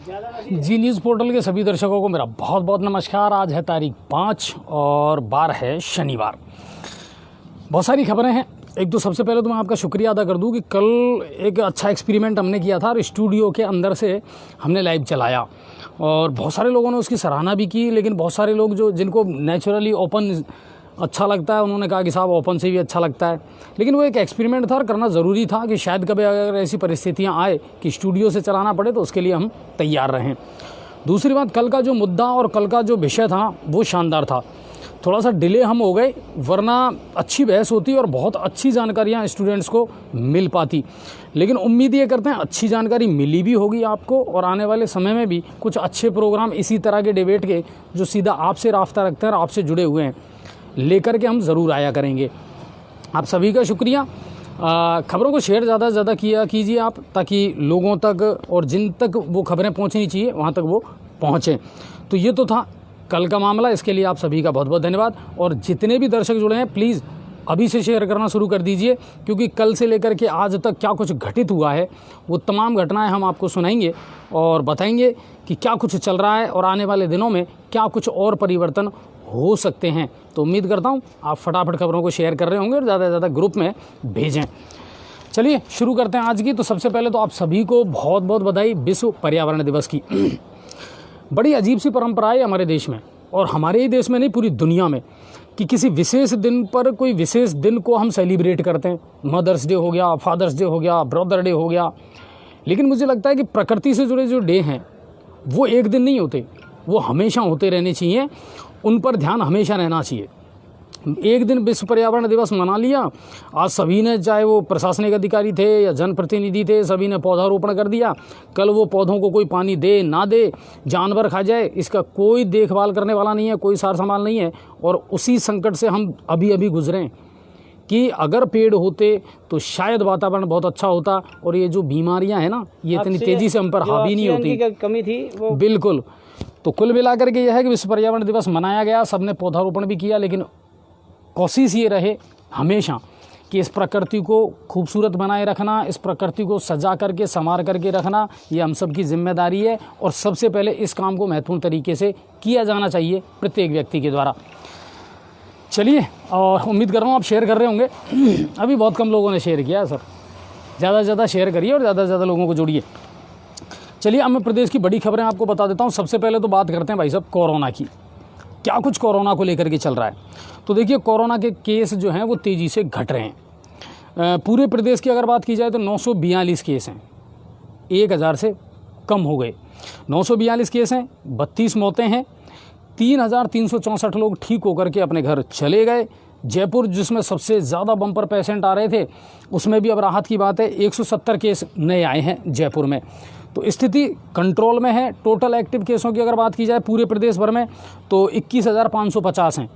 जी news portal के सभी दर्शकों को मेरा बहुत बहुत नमस्कार। आज है तारीख 5 और बार है शनिवार। बहुत सारी खबरें हैं। एक तो सबसे पहले तो मैं आपका शुक्रिया अदा कर दूं कि कल एक अच्छा एक्सपेरिमेंट हमने किया था और स्टूडियो के अंदर से हमने लाइव चलाया और बहुत सारे लोगों ने उसकी सराहना भी की। लेकिन बहुत सारे लोग जिनको नेचुरली ओपन अच्छा लगता है उन्होंने कहा कि साहब ओपन से भी अच्छा लगता है। लेकिन वो एक एक्सपेरिमेंट था और करना ज़रूरी था कि शायद कभी अगर ऐसी परिस्थितियां आए कि स्टूडियो से चलाना पड़े तो उसके लिए हम तैयार रहें। दूसरी बात, कल का जो मुद्दा और कल का जो विषय था वो शानदार था। थोड़ा सा डिले हम हो गए, वरना अच्छी बहस होती और बहुत अच्छी जानकारियाँ स्टूडेंट्स को मिल पाती। लेकिन उम्मीद ये करते हैं अच्छी जानकारी मिली भी होगी आपको और आने वाले समय में भी कुछ अच्छे प्रोग्राम इसी तरह के डिबेट के जो सीधा आपसे राब्ता रखते हैं और आपसे जुड़े हुए हैं लेकर के हम ज़रूर आया करेंगे। आप सभी का शुक्रिया। खबरों को शेयर ज़्यादा से ज़्यादा कीजिए आप, ताकि लोगों तक और जिन तक वो खबरें पहुंचनी चाहिए वहां तक वो पहुंचें। तो ये तो था कल का मामला। इसके लिए आप सभी का बहुत बहुत धन्यवाद। और जितने भी दर्शक जुड़े हैं प्लीज़ अभी से शेयर करना शुरू कर दीजिए, क्योंकि कल से लेकर के आज तक क्या कुछ घटित हुआ है वो तमाम घटनाएं हम आपको सुनाएंगे और बताएंगे कि क्या कुछ चल रहा है और आने वाले दिनों में क्या कुछ और परिवर्तन हो सकते हैं। तो उम्मीद करता हूँ आप फटाफट खबरों को शेयर कर रहे होंगे और ज़्यादा से ज़्यादा ग्रुप में भेजें। चलिए शुरू करते हैं आज की। तो सबसे पहले तो आप सभी को बहुत बहुत बधाई विश्व पर्यावरण दिवस की। बड़ी अजीब सी परंपरा है हमारे देश में, और हमारे ही देश में नहीं पूरी दुनिया में, कि किसी विशेष दिन पर कोई विशेष दिन को हम सेलिब्रेट करते हैं। मदर्स डे हो गया, फादर्स डे हो गया, ब्रदर डे हो गया। लेकिन मुझे लगता है कि प्रकृति से जुड़े जो डे हैं वो एक दिन नहीं होते, वो हमेशा होते रहने चाहिए। उन पर ध्यान हमेशा रहना चाहिए। एक दिन विश्व पर्यावरण दिवस मना लिया, आज सभी ने, चाहे वो प्रशासनिक अधिकारी थे या जनप्रतिनिधि थे, सभी ने पौधारोपण कर दिया। कल वो पौधों को कोई पानी दे ना दे, जानवर खा जाए, इसका कोई देखभाल करने वाला नहीं है, कोई सार संभाल नहीं है। और उसी संकट से हम अभी अभी गुजरें कि अगर पेड़ होते तो शायद वातावरण बहुत अच्छा होता और ये जो बीमारियां हैं ना ये इतनी तेजी से हम पर हावी नहीं होती। कमी थी वो बिल्कुल। तो कुल मिलाकर के यह है कि विश्व पर्यावरण दिवस मनाया गया, सबने पौधारोपण भी किया, लेकिन कोशिश ये रहे हमेशा कि इस प्रकृति को खूबसूरत बनाए रखना, इस प्रकृति को सजा करके संवार करके रखना, ये हम सब की जिम्मेदारी है। और सबसे पहले इस काम को महत्वपूर्ण तरीके से किया जाना चाहिए प्रत्येक व्यक्ति के द्वारा। चलिए, और उम्मीद कर रहा हूँ आप शेयर कर रहे होंगे। अभी बहुत कम लोगों ने शेयर किया है सर, ज़्यादा से ज़्यादा शेयर करिए और ज़्यादा से ज़्यादा लोगों को जोड़िए। चलिए, अब मैं प्रदेश की बड़ी खबरें आपको बता देता हूँ। सबसे पहले तो बात करते हैं भाई साहब कोरोना की। क्या कुछ कोरोना को लेकर के चल रहा है। तो देखिए, कोरोना के केस जो हैं वो तेज़ी से घट रहे हैं। पूरे प्रदेश की अगर बात की जाए तो 942 केस हैं, 1000 से कम हो गए। 942 केस हैं, 32 मौतें हैं, 3364 लोग ठीक होकर के अपने घर चले गए। जयपुर, जिसमें सबसे ज़्यादा बम्पर पेशेंट आ रहे थे, उसमें भी अब राहत की बात है। 170 केस नए आए हैं जयपुर में, तो स्थिति कंट्रोल में है। टोटल एक्टिव केसों की अगर बात की जाए पूरे प्रदेश भर में तो 21,550 हैं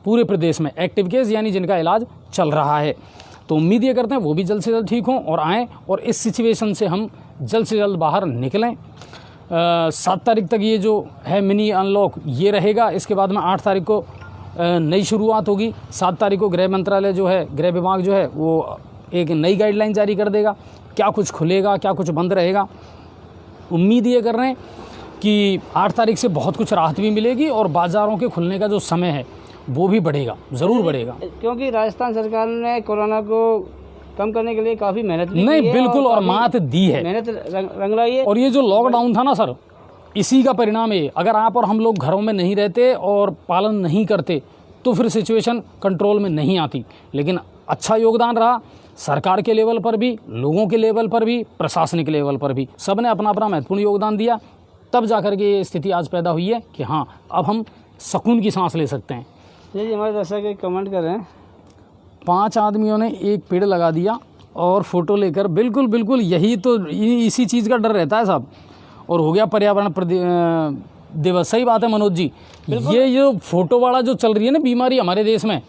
पूरे प्रदेश में एक्टिव केस, यानी जिनका इलाज चल रहा है। तो उम्मीद ये करते हैं वो भी जल्द से जल्द ठीक हों और आएँ और इस सिचुएशन से हम जल्द से जल्द बाहर निकलें। 7 तारीख तक ये जो है मिनी अनलॉक ये रहेगा। इसके बाद में 8 तारीख को नई शुरुआत होगी। 7 तारीख को गृह मंत्रालय जो है, गृह विभाग जो है, वो एक नई गाइडलाइन जारी कर देगा। क्या कुछ खुलेगा, क्या कुछ बंद रहेगा। उम्मीद ये कर रहे हैं कि 8 तारीख से बहुत कुछ राहत भी मिलेगी और बाज़ारों के खुलने का जो समय है वो भी बढ़ेगा, ज़रूर बढ़ेगा। क्योंकि राजस्थान सरकार ने कोरोना को कम करने के लिए काफ़ी मेहनत की नहीं है, बिल्कुल, और मात दी है, मेहनत रंग लाई है। और ये जो लॉकडाउन था ना सर, इसी का परिणाम है। अगर आप और हम लोग घरों में नहीं रहते और पालन नहीं करते तो फिर सिचुएशन कंट्रोल में नहीं आती। लेकिन अच्छा योगदान रहा सरकार के लेवल पर भी, लोगों के लेवल पर भी, प्रशासनिक लेवल पर भी, सब ने अपना अपना महत्वपूर्ण योगदान दिया। तब जाकर के ये स्थिति आज पैदा हुई है कि हाँ, अब हम सुकून की सांस ले सकते हैं। जी, हमारे दर्शक एक कमेंट कर रहे हैं, 5 आदमियों ने एक पेड़ लगा दिया और फोटो लेकर। बिल्कुल बिल्कुल, यही तो इसी चीज़ का डर रहता है साहब। और हो गया पर्यावरण दिवस। सही बात है मनोज जी, ये जो फोटो वाला जो चल रही है ना बीमारी हमारे देश में,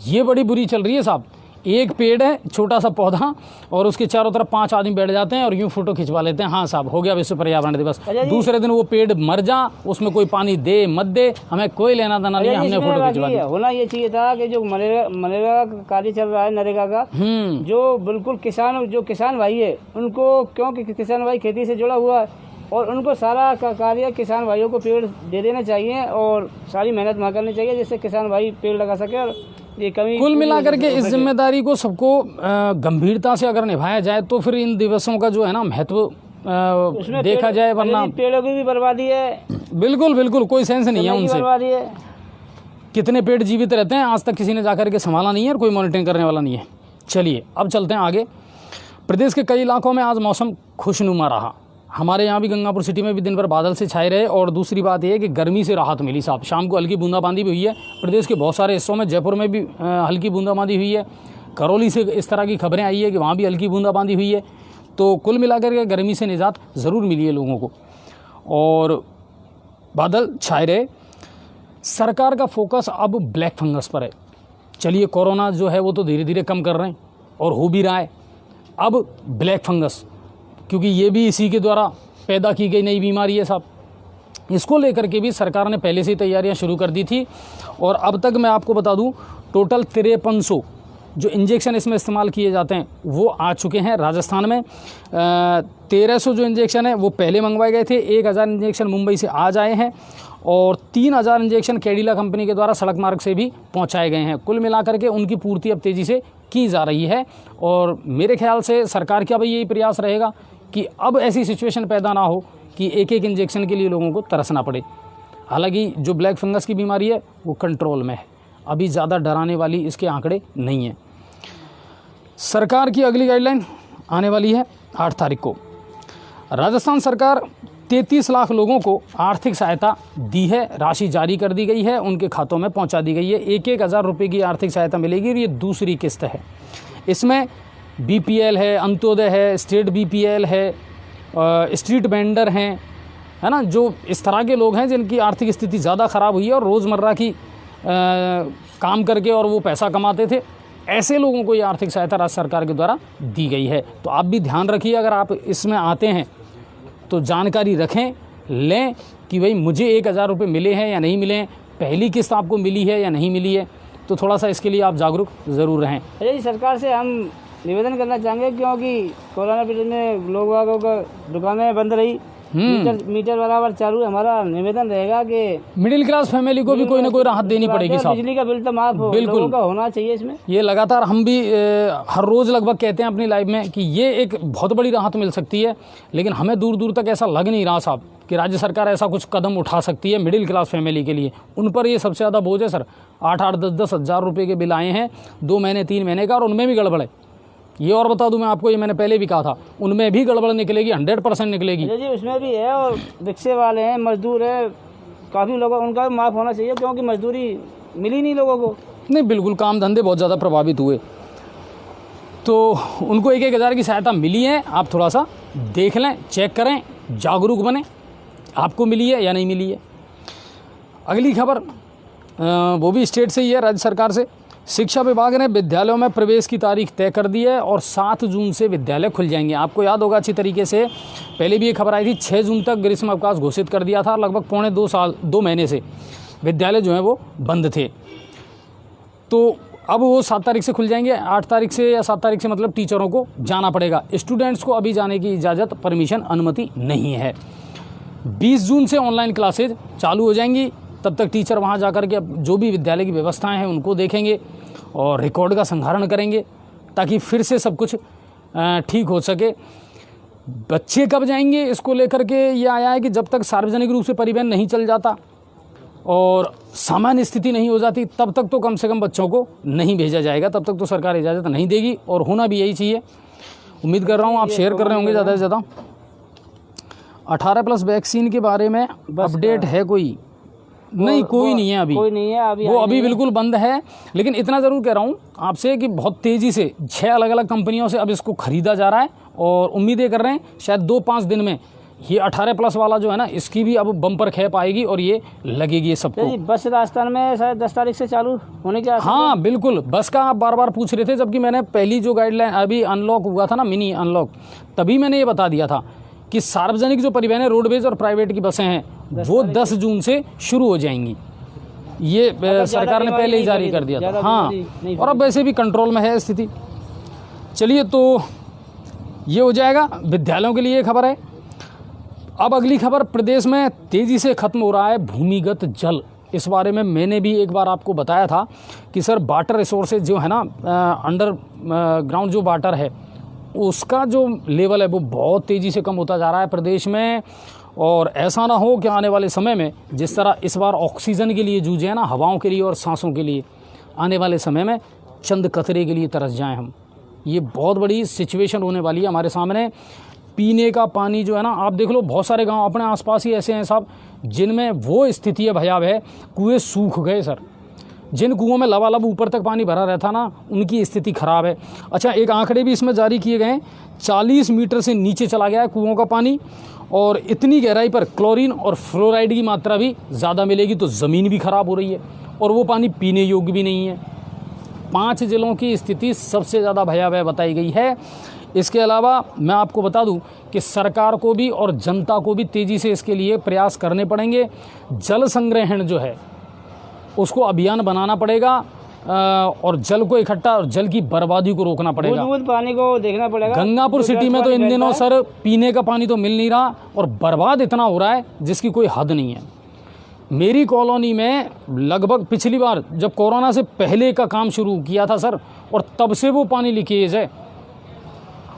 ये बड़ी बुरी चल रही है साहब। एक पेड़ है, छोटा सा पौधा, और उसके चारों तरफ 5 आदमी बैठ जाते हैं और यूं फोटो खिंचवा लेते हैं। हाँ साहब, हो गया विश्व पर्यावरण दिवस। दूसरे दिन वो पेड़ मर जा, उसमें कोई पानी दे मत दे, हमें कोई लेना देना नहीं, हमने फोटो खिंचवा दिया। होना ये चाहिए था कि जो मनरेगा का कार्य चल रहा है, नरेगा का, जो बिल्कुल किसान भाई है उनको, क्योंकि किसान भाई खेती से जुड़ा हुआ है, और उनको सारा कार्य किसान भाइयों को पेड़ दे देना चाहिए और सारी मेहनत वहाँ करनी चाहिए जिससे किसान भाई पेड़ लगा सके और ये कमी कुल मिलाकर के इस जिम्मेदारी को सबको गंभीरता से अगर निभाया जाए तो फिर इन दिवसों का जो है ना महत्व देखा जाए, वरना पेड़ों की भी बर्बादी है। बिल्कुल बिल्कुल कोई सेंस नहीं है उनसे। बर्बादी है। कितने पेड़ जीवित रहते हैं आज तक किसी ने जाकर के संभाला नहीं है और कोई मॉनिटरिंग करने वाला नहीं है। चलिए अब चलते हैं आगे। प्रदेश के कई इलाकों में आज मौसम खुशनुमा रहा। हमारे यहाँ भी गंगापुर सिटी में भी दिन भर बादल से छाए रहे और दूसरी बात यह है कि गर्मी से राहत मिली साहब। शाम को हल्की बूंदाबांदी भी हुई है प्रदेश के बहुत सारे हिस्सों में। जयपुर में भी हल्की बूंदाबांदी हुई है। करौली से इस तरह की खबरें आई है कि वहाँ भी हल्की बूंदाबांदी हुई है। तो कुल मिलाकर के गर्मी से निजात ज़रूर मिली है लोगों को और बादल छाए रहे। सरकार का फोकस अब ब्लैक फंगस पर है। चलिए कोरोना जो है वो तो धीरे धीरे कम कर रहे हैं और हो भी रहा है। अब ब्लैक फंगस, क्योंकि ये भी इसी के द्वारा पैदा की गई नई बीमारी है साहब, इसको लेकर के भी सरकार ने पहले से ही तैयारियां शुरू कर दी थी। और अब तक मैं आपको बता दूं टोटल 5300 जो इंजेक्शन इसमें इस्तेमाल किए जाते हैं वो आ चुके हैं। राजस्थान में 1300 जो इंजेक्शन है वो पहले मंगवाए गए थे। 1000 इंजेक्शन मुंबई से आज आए हैं और 3000 इंजेक्शन कैडिला कंपनी के द्वारा सड़क मार्ग से भी पहुंचाए गए हैं। कुल मिलाकर के उनकी पूर्ति अब तेज़ी से की जा रही है और मेरे ख्याल से सरकार का भी यही प्रयास रहेगा कि अब ऐसी सिचुएशन पैदा ना हो कि एक एक इंजेक्शन के लिए लोगों को तरसना पड़े। हालांकि जो ब्लैक फंगस की बीमारी है वो कंट्रोल में है, अभी ज़्यादा डराने वाली इसके आंकड़े नहीं हैं। सरकार की अगली गाइडलाइन आने वाली है 8 तारीख को। राजस्थान सरकार 33 लाख लोगों को आर्थिक सहायता दी है, राशि जारी कर दी गई है, उनके खातों में पहुंचा दी गई है। 1,000 रुपये की आर्थिक सहायता मिलेगी और ये दूसरी किस्त है। इसमें बीपीएल है, अंत्योदय है, स्टेट बीपीएल है, स्ट्रीट वेंडर हैं, है ना, जो इस तरह के लोग हैं जिनकी आर्थिक स्थिति ज़्यादा ख़राब हुई है और रोज़मर्रा की काम करके और वो पैसा कमाते थे, ऐसे लोगों को ये आर्थिक सहायता राज्य सरकार के द्वारा दी गई है। तो आप भी ध्यान रखिए, अगर आप इसमें आते हैं तो जानकारी रखें, लें कि भाई मुझे 1,000 रुपये मिले हैं या नहीं मिले हैं, पहली किस्त आपको मिली है या नहीं मिली है। तो थोड़ा सा इसके लिए आप जागरूक ज़रूर रहें। अरे सरकार से हम निवेदन करना चाहेंगे क्योंकि कोरोना पीरियड में लोग वालों का दुकानें बंद रही, मीटर बराबर चालू। हमारा निवेदन रहेगा कि मिडिल क्लास फैमिली को भी कोई ना कोई राहत देनी पड़ेगी साहब। बिजली का बिल तो माफ हो, बिल्कुल लोगों का होना चाहिए इसमें। ये लगातार हम भी हर रोज़ लगभग कहते हैं अपनी लाइफ में कि ये एक बहुत बड़ी राहत मिल सकती है, लेकिन हमें दूर दूर तक ऐसा लग नहीं रहा साहब कि राज्य सरकार ऐसा कुछ कदम उठा सकती है मिडिल क्लास फैमिली के लिए। उन पर ये सबसे ज़्यादा बोझ है सर। 8-8, 10-10 हज़ार रुपये के बिल आए हैं 2 महीने 3 महीने का, और उनमें भी गड़बड़ है। ये और बता दूं मैं आपको, ये मैंने पहले भी कहा था, उनमें भी गड़बड़ निकलेगी, 100% निकलेगी जी, उसमें भी है। और रिक्शे वाले हैं, मजदूर है, काफ़ी लोगों उनका भी माफ़ होना चाहिए क्योंकि मजदूरी मिली नहीं लोगों को। नहीं, बिल्कुल काम धंधे बहुत ज़्यादा प्रभावित हुए, तो उनको 1,000 की सहायता मिली है। आप थोड़ा सा देख लें, चेक करें, जागरूक बने, आपको मिली है या नहीं मिली है। अगली खबर वो भी स्टेट से ही है, राज्य सरकार से। शिक्षा विभाग ने विद्यालयों में प्रवेश की तारीख तय कर दी है और 7 जून से विद्यालय खुल जाएंगे। आपको याद होगा अच्छी तरीके से, पहले भी ये खबर आई थी, 6 जून तक ग्रीष्म अवकाश घोषित कर दिया था। लगभग 2 महीने से विद्यालय जो हैं वो बंद थे। तो अब वो 7 तारीख से खुल जाएंगे। 8 तारीख से या 7 तारीख से मतलब टीचरों को जाना पड़ेगा। स्टूडेंट्स को अभी जाने की इजाज़त, परमिशन, अनुमति नहीं है। 20 जून से ऑनलाइन क्लासेज चालू हो जाएंगी। तब तक टीचर वहाँ जाकर के जो भी विद्यालय की व्यवस्थाएं हैं उनको देखेंगे और रिकॉर्ड का संधारण करेंगे ताकि फिर से सब कुछ ठीक हो सके। बच्चे कब जाएंगे इसको लेकर के ये आया है कि जब तक सार्वजनिक रूप से परिवहन नहीं चल जाता और सामान्य स्थिति नहीं हो जाती तब तक तो कम से कम बच्चों को नहीं भेजा जाएगा, तब तक तो सरकार इजाज़त नहीं देगी और होना भी यही चाहिए। उम्मीद कर रहा हूँ आप शेयर कर रहे होंगे ज़्यादा से ज़्यादा। 18+ वैक्सीन के बारे में अपडेट है कोई? नहीं, कोई नहीं है अभी, कोई नहीं है अभी, वो अभी बिल्कुल बंद है। लेकिन इतना ज़रूर कह रहा हूँ आपसे कि बहुत तेज़ी से 6 अलग-अलग कंपनियों से अब इसको ख़रीदा जा रहा है और उम्मीदें कर रहे हैं शायद 2-5 दिन में ये 18+ वाला जो है ना, इसकी भी अब बम्पर खेप आएगी और ये लगेगी सबको। बस राजस्थान में शायद 10 तारीख से चालू होने के आसार। हाँ बिल्कुल, बस का आप बार पूछ रहे थे, जबकि मैंने पहली जो गाइडलाइन अभी अनलॉक हुआ था ना, मिनी अनलॉक, तभी मैंने ये बता दिया था कि सार्वजनिक जो परिवहन है, रोडवेज और प्राइवेट की बसें हैं, वो 10 जून से शुरू हो जाएंगी। ये सरकार ने पहले ही जारी कर दिया था। हाँ, और अब वैसे भी कंट्रोल में है स्थिति। चलिए, तो ये हो जाएगा विद्यालयों के लिए खबर है। अब अगली खबर, प्रदेश में तेज़ी से खत्म हो रहा है भूमिगत जल। इस बारे में मैंने भी एक बार आपको बताया था कि सर वाटर रिसोर्सेज जो है ना, अंडर ग्राउंड जो वाटर है उसका जो लेवल है वो बहुत तेज़ी से कम होता जा रहा है प्रदेश में। और ऐसा ना हो कि आने वाले समय में जिस तरह इस बार ऑक्सीजन के लिए जूझे हैं ना, हवाओं के लिए और सांसों के लिए, आने वाले समय में चंद कतरे के लिए तरस जाएं हम। ये बहुत बड़ी सिचुएशन होने वाली है हमारे सामने। पीने का पानी जो है ना, आप देख लो बहुत सारे गांव अपने आसपास ही ऐसे हैं साहब जिनमें वो स्थिति है भयावह, कुएं सूख गए सर। जिन कुओं में लबालब ऊपर तक पानी भरा रहता ना, उनकी स्थिति ख़राब है। अच्छा, एक आंकड़े भी इसमें जारी किए गए हैं, 40 मीटर से नीचे चला गया है कुओं का पानी, और इतनी गहराई पर क्लोरीन और फ्लोराइड की मात्रा भी ज़्यादा मिलेगी तो ज़मीन भी ख़राब हो रही है और वो पानी पीने योग्य भी नहीं है। 5 जिलों की स्थिति सबसे ज़्यादा भयावह बताई गई है। इसके अलावा मैं आपको बता दूं कि सरकार को भी और जनता को भी तेज़ी से इसके लिए प्रयास करने पड़ेंगे। जल संग्रहण जो है उसको अभियान बनाना पड़ेगा और जल को इकट्ठा और जल की बर्बादी को रोकना पड़ेगा। बूंद पानी को देखना पड़ेगा। गंगापुर सिटी में तो इन दिनों सर पीने का पानी तो मिल नहीं रहा और बर्बाद इतना हो रहा है जिसकी कोई हद नहीं है। मेरी कॉलोनी में लगभग पिछली बार जब कोरोना से पहले का काम शुरू किया था सर, और तब से वो पानी लीकेज है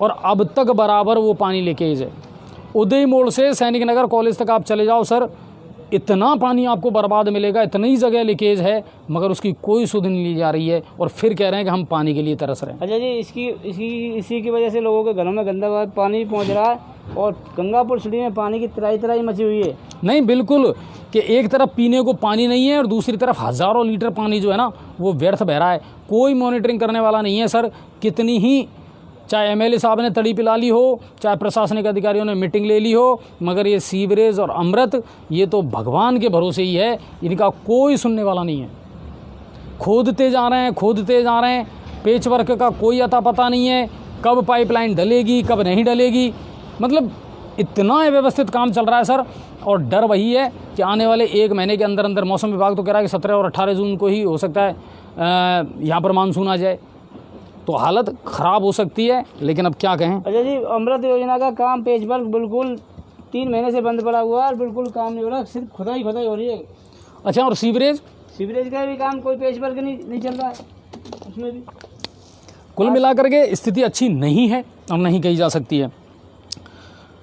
और अब तक बराबर वो पानी लीकेज है। उदय मोड़ से सैनिक नगर कॉलेज तक आप चले जाओ सर, इतना पानी आपको बर्बाद मिलेगा, इतनी जगह लीकेज है, मगर उसकी कोई सुध नहीं ली जा रही है और फिर कह रहे हैं कि हम पानी के लिए तरस रहे हैं। अच्छा जी, इसी की वजह से लोगों के घरों में गंदा पानी पहुंच रहा है और गंगापुर सिटी में पानी की तराई मची हुई है। नहीं, बिल्कुल, कि एक तरफ पीने को पानी नहीं है और दूसरी तरफ हज़ारों लीटर पानी जो है ना वो व्यर्थ बह रहा है। कोई मॉनिटरिंग करने वाला नहीं है सर। कितनी ही चाहे एमएलए साहब ने तड़ी पिला ली हो, चाहे प्रशासनिक अधिकारियों ने मीटिंग ले ली हो, मगर ये सीवरेज और अमृत ये तो भगवान के भरोसे ही है, इनका कोई सुनने वाला नहीं है। खोदते जा रहे हैं, पेच वर्क का कोई अता पता नहीं है, कब पाइपलाइन डलेगी कब नहीं डलेगी, मतलब इतना अव्यवस्थित काम चल रहा है सर। और डर वही है कि आने वाले 1 महीने के अंदर अंदर, मौसम विभाग तो कह रहा है कि 17 और 18 जून को ही हो सकता है यहाँ पर मानसून आ जाए, तो हालत ख़राब हो सकती है। लेकिन अब क्या कहें। अच्छा जी, अमृत योजना का काम पेच वर्क बिल्कुल 3 महीने से बंद पड़ा हुआ है और बिल्कुल काम नहीं हो रहा, सिर्फ खुदाई हो रही है। अच्छा, और सीवरेज का भी काम कोई पेच वर्क नहीं चल रहा है उसमें भी। कुल मिलाकर के स्थिति अच्छी नहीं है और नहीं कही जा सकती है।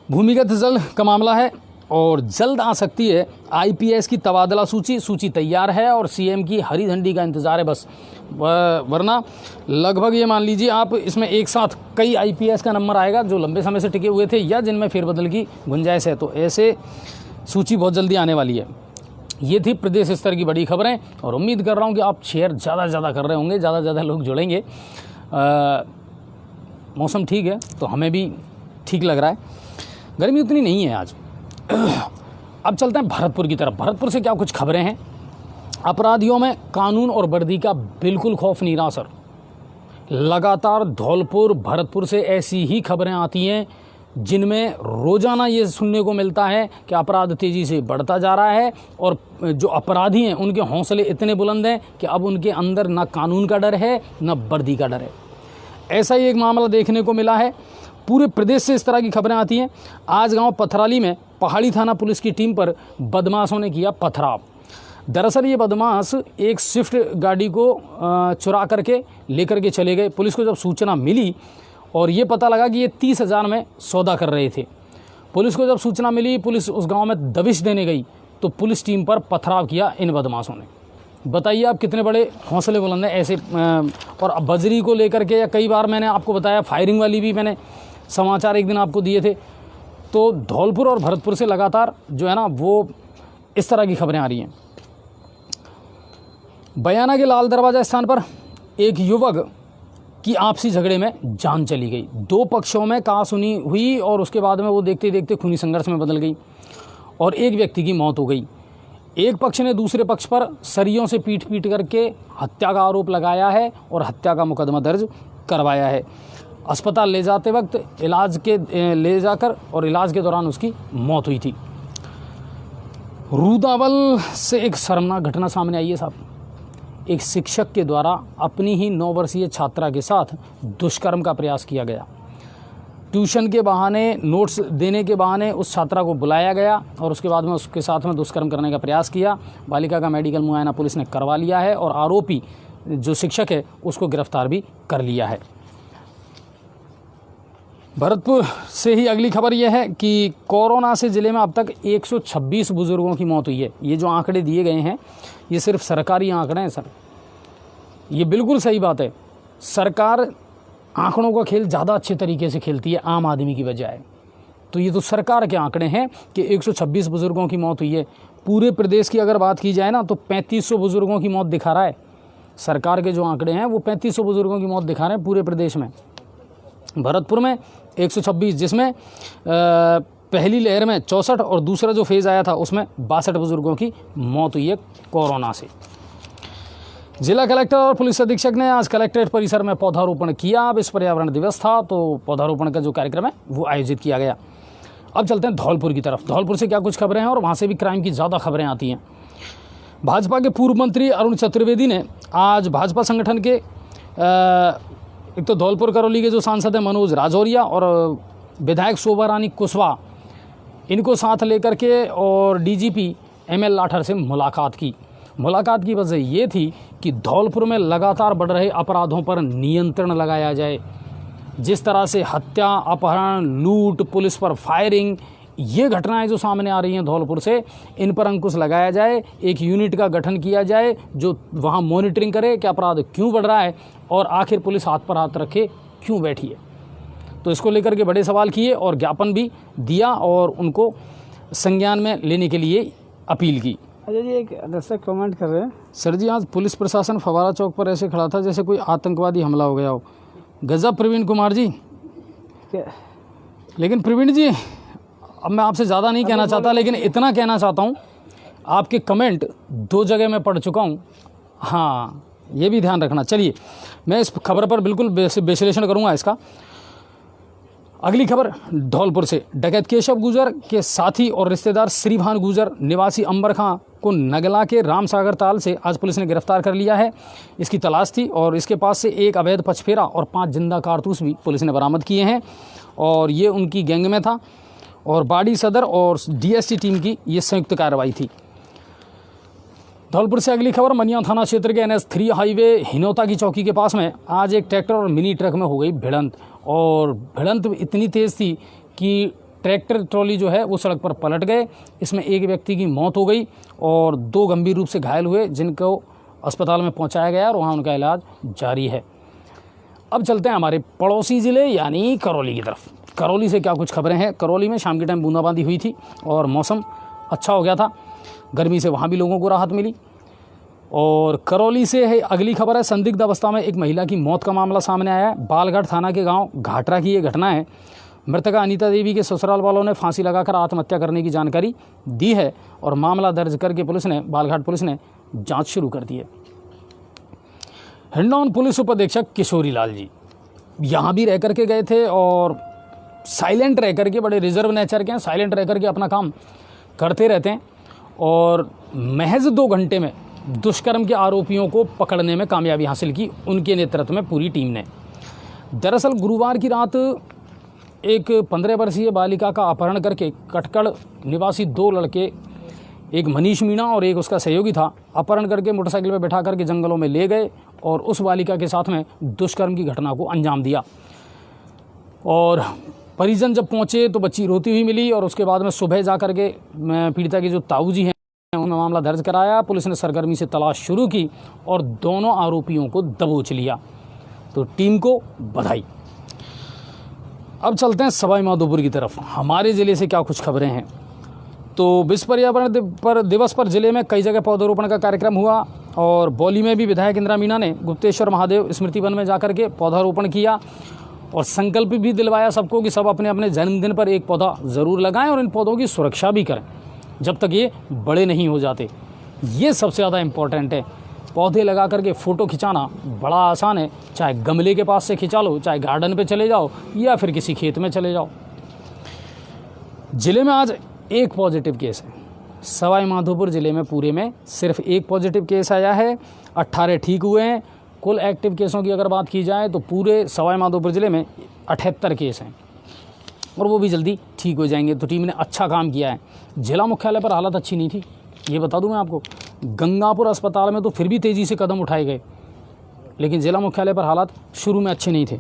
भूमिगत जल का मामला है और जल्द आ सकती है आईपीएस की तबादला सूची तैयार है और सीएम की हरी झंडी का इंतज़ार है बस। वरना लगभग ये मान लीजिए आप, इसमें एक साथ कई आईपीएस का नंबर आएगा जो लंबे समय से टिके हुए थे या जिनमें फेरबदल की गुंजाइश है, तो ऐसे सूची बहुत जल्दी आने वाली है। ये थी प्रदेश स्तर की बड़ी खबरें और उम्मीद कर रहा हूँ कि आप शेयर ज़्यादा से ज़्यादा कर रहे होंगे, ज़्यादा से ज़्यादा लोग जुड़ेंगे। मौसम ठीक है तो हमें भी ठीक लग रहा है, गर्मी उतनी नहीं है आज। अब चलते हैं भरतपुर की तरफ। भरतपुर से क्या कुछ खबरें हैं। अपराधियों में कानून और वर्दी का बिल्कुल खौफ नहीं रहा सर। लगातार धौलपुर भरतपुर से ऐसी ही खबरें आती हैं जिनमें रोज़ाना ये सुनने को मिलता है कि अपराध तेज़ी से बढ़ता जा रहा है और जो अपराधी हैं उनके हौसले इतने बुलंद हैं कि अब उनके अंदर ना कानून का डर है ना वर्दी का डर है। ऐसा ही एक मामला देखने को मिला है। पूरे प्रदेश से इस तरह की खबरें आती हैं। आज गांव पथराली में पहाड़ी थाना पुलिस की टीम पर बदमाशों ने किया पथराव। दरअसल ये बदमाश एक स्विफ्ट गाड़ी को चुरा करके लेकर के चले गए। पुलिस को जब सूचना मिली और ये पता लगा कि ये 30,000 में सौदा कर रहे थे, पुलिस को जब सूचना मिली, पुलिस उस गांव में दबिश देने गई तो पुलिस टीम पर पथराव किया इन बदमाशों ने। बताइए आप कितने बड़े हौसले बुलंद हैं ऐसे। और बजरी को लेकर के, या कई बार मैंने आपको बताया फायरिंग वाली भी मैंने समाचार एक दिन आपको दिए थे। तो धौलपुर और भरतपुर से लगातार जो है ना वो इस तरह की खबरें आ रही हैं। बयाना के लाल दरवाजा स्थान पर एक युवक की आपसी झगड़े में जान चली गई। 2 पक्षों में कहासुनी हुई और उसके बाद में वो देखते देखते खूनी संघर्ष में बदल गई और एक व्यक्ति की मौत हो गई। एक पक्ष ने दूसरे पक्ष पर सरियों से पीट करके हत्या का आरोप लगाया है और हत्या का मुकदमा दर्ज करवाया है। अस्पताल ले जाते वक्त ले जाकर और इलाज के दौरान उसकी मौत हुई थी। रूदावल से एक शर्मनाक घटना सामने आई है साहब। एक शिक्षक के द्वारा अपनी ही 9 वर्षीय छात्रा के साथ दुष्कर्म का प्रयास किया गया। ट्यूशन के बहाने, नोट्स देने के बहाने उस छात्रा को बुलाया गया और उसके बाद में उसके साथ में दुष्कर्म करने का प्रयास किया। बालिका का मेडिकल मुआयना पुलिस ने करवा लिया है और आरोपी जो शिक्षक है उसको गिरफ्तार भी कर लिया है। भरतपुर से ही अगली खबर यह है कि कोरोना से ज़िले में अब तक 126 बुजुर्गों की मौत हुई है। ये जो आंकड़े दिए गए हैं ये सिर्फ सरकारी आंकड़े हैं सर, ये बिल्कुल सही बात है। सरकार आंकड़ों का खेल ज़्यादा अच्छे तरीके से खेलती है आम आदमी की बजाय। तो ये तो सरकार के आंकड़े हैं कि 126 बुजुर्गों की मौत हुई है। पूरे प्रदेश की अगर बात की जाए ना तो 3500 बुजुर्गों की मौत दिखा रहा है। सरकार के जो आंकड़े हैं वो 3500 बुजुर्गों की मौत दिखा रहे हैं पूरे प्रदेश में। भरतपुर में 126, जिसमें पहली लहर में 64 और दूसरा जो फेज़ आया था उसमें 62 बुजुर्गों की मौत हुई है कोरोना से। जिला कलेक्टर और पुलिस अधीक्षक ने आज कलेक्ट्रेट परिसर में पौधारोपण किया। अब इस पर्यावरण दिवस था तो पौधारोपण का जो कार्यक्रम है वो आयोजित किया गया। अब चलते हैं धौलपुर की तरफ। धौलपुर से क्या कुछ खबरें हैं और वहाँ से भी क्राइम की ज़्यादा खबरें आती हैं। भाजपा के पूर्व मंत्री अरुण चतुर्वेदी ने आज भाजपा संगठन के एक तो धौलपुर करौली के जो सांसद हैं मनोज राजौरिया और विधायक शोभा रानी कुशवाहा, इनको साथ लेकर के और डीजीपी एमएल लाठर से मुलाकात की। मुलाकात की वजह ये थी कि धौलपुर में लगातार बढ़ रहे अपराधों पर नियंत्रण लगाया जाए। जिस तरह से हत्या, अपहरण, लूट, पुलिस पर फायरिंग, ये घटनाएं जो सामने आ रही हैं धौलपुर से, इन पर अंकुश लगाया जाए। एक यूनिट का गठन किया जाए जो वहाँ मॉनिटरिंग करे कि अपराध क्यों बढ़ रहा है और आखिर पुलिस हाथ पर हाथ रखे क्यों बैठी है। तो इसको लेकर के बड़े सवाल किए और ज्ञापन भी दिया और उनको संज्ञान में लेने के लिए अपील की। अजय जी, एक दर्शक कमेंट कर रहे हैं, सर जी आज पुलिस प्रशासन फवारा चौक पर ऐसे खड़ा था जैसे कोई आतंकवादी हमला हो गया हो। गजब प्रवीण कुमार जी। लेकिन प्रवीण जी, अब मैं आपसे ज़्यादा नहीं कहना चाहता, लेकिन इतना कहना चाहता हूँ, आपके कमेंट 2 जगह मैं पढ़ चुका हूँ। हाँ, ये भी ध्यान रखना। चलिए मैं इस खबर पर बिल्कुल विश्लेषण करूँगा इसका। अगली खबर धौलपुर से। डकैत केशव गुजर के साथी और रिश्तेदार श्रीभान गुजर निवासी अंबर खां को नगला के रामसागर ताल से आज पुलिस ने गिरफ्तार कर लिया है। इसकी तलाश थी और इसके पास से एक अवैध पचफेरा और 5 जिंदा कारतूस भी पुलिस ने बरामद किए हैं और ये उनकी गैंग में था और बाड़ी सदर और डीएसटी टीम की ये संयुक्त कार्रवाई थी। धौलपुर से अगली खबर, मनिया थाना क्षेत्र के NH3 हाईवे हिनौता की चौकी के पास में आज एक ट्रैक्टर और मिनी ट्रक में हो गई भिड़ंत और भिड़ंत इतनी तेज़ थी कि ट्रैक्टर ट्रॉली जो है वो सड़क पर पलट गए। इसमें एक व्यक्ति की मौत हो गई और 2 गंभीर रूप से घायल हुए जिनको अस्पताल में पहुंचाया गया और वहां उनका इलाज जारी है। अब चलते हैं हमारे पड़ोसी ज़िले यानी करौली की तरफ। करौली से क्या कुछ खबरें हैं। करौली में शाम के टाइम बूंदाबांदी हुई थी और मौसम अच्छा हो गया था, गर्मी से वहाँ भी लोगों को राहत मिली। और करौली से है अगली खबर है, संदिग्ध अवस्था में एक महिला की मौत का मामला सामने आया है। बालघाट थाना के गांव घाटरा की ये घटना है। मृतका अनीता देवी के ससुराल वालों ने फांसी लगाकर आत्महत्या करने की जानकारी दी है और मामला दर्ज करके बालघाट पुलिस ने जांच शुरू कर दी है। हिंडौन पुलिस उपाधीक्षक किशोरी लाल जी यहाँ भी रह करके गए थे और साइलेंट रह करके, बड़े रिजर्व नेचर के हैं, साइलेंट रह करके अपना काम करते रहते हैं और महज 2 घंटे में दुष्कर्म के आरोपियों को पकड़ने में कामयाबी हासिल की उनके नेतृत्व में पूरी टीम ने। दरअसल गुरुवार की रात एक 15 वर्षीय बालिका का अपहरण करके कटकड़ निवासी 2 लड़के, एक मनीष मीणा और एक उसका सहयोगी था, अपहरण करके मोटरसाइकिल पर बैठा करके जंगलों में ले गए और उस बालिका के साथ में दुष्कर्म की घटना को अंजाम दिया। और परिजन जब पहुंचे तो बच्ची रोती हुई मिली और उसके बाद में सुबह जा करके पीड़िता के जो ताऊ जी हैं उन्होंने मामला दर्ज कराया। पुलिस ने सरगर्मी से तलाश शुरू की और दोनों आरोपियों को दबोच लिया। तो टीम को बधाई। अब चलते हैं सवाई माधोपुर की तरफ। हमारे ज़िले से क्या कुछ खबरें हैं। तो विश्व पर्यावरण दिवस पर ज़िले में कई जगह पौधारोपण का कार्यक्रम हुआ और बौली में भी विधायक इंदिरा मीना ने गुप्तेश्वर महादेव स्मृति वन में जाकर के पौधारोपण किया और संकल्प भी दिलवाया सबको कि सब अपने अपने जन्मदिन पर एक पौधा ज़रूर लगाएं और इन पौधों की सुरक्षा भी करें जब तक ये बड़े नहीं हो जाते। ये सबसे ज़्यादा इम्पोर्टेंट है। पौधे लगा करके फ़ोटो खिंचाना बड़ा आसान है, चाहे गमले के पास से खिंचा लो, चाहे गार्डन पे चले जाओ या फिर किसी खेत में चले जाओ। ज़िले में आज एक पॉजिटिव केस है। सवाई माधोपुर ज़िले में पूरे में सिर्फ एक पॉजिटिव केस आया है, 18 ठीक हुए हैं। कुल एक्टिव केसों की अगर बात की जाए तो पूरे सवाई माधोपुर ज़िले में 78 केस हैं। और वो भी जल्दी ठीक हो जाएंगे। तो टीम ने अच्छा काम किया है। जिला मुख्यालय पर हालत अच्छी नहीं थी, ये बता दूं मैं आपको। गंगापुर अस्पताल में तो फिर भी तेज़ी से कदम उठाए गए, लेकिन जिला मुख्यालय पर हालात शुरू में अच्छे नहीं थे।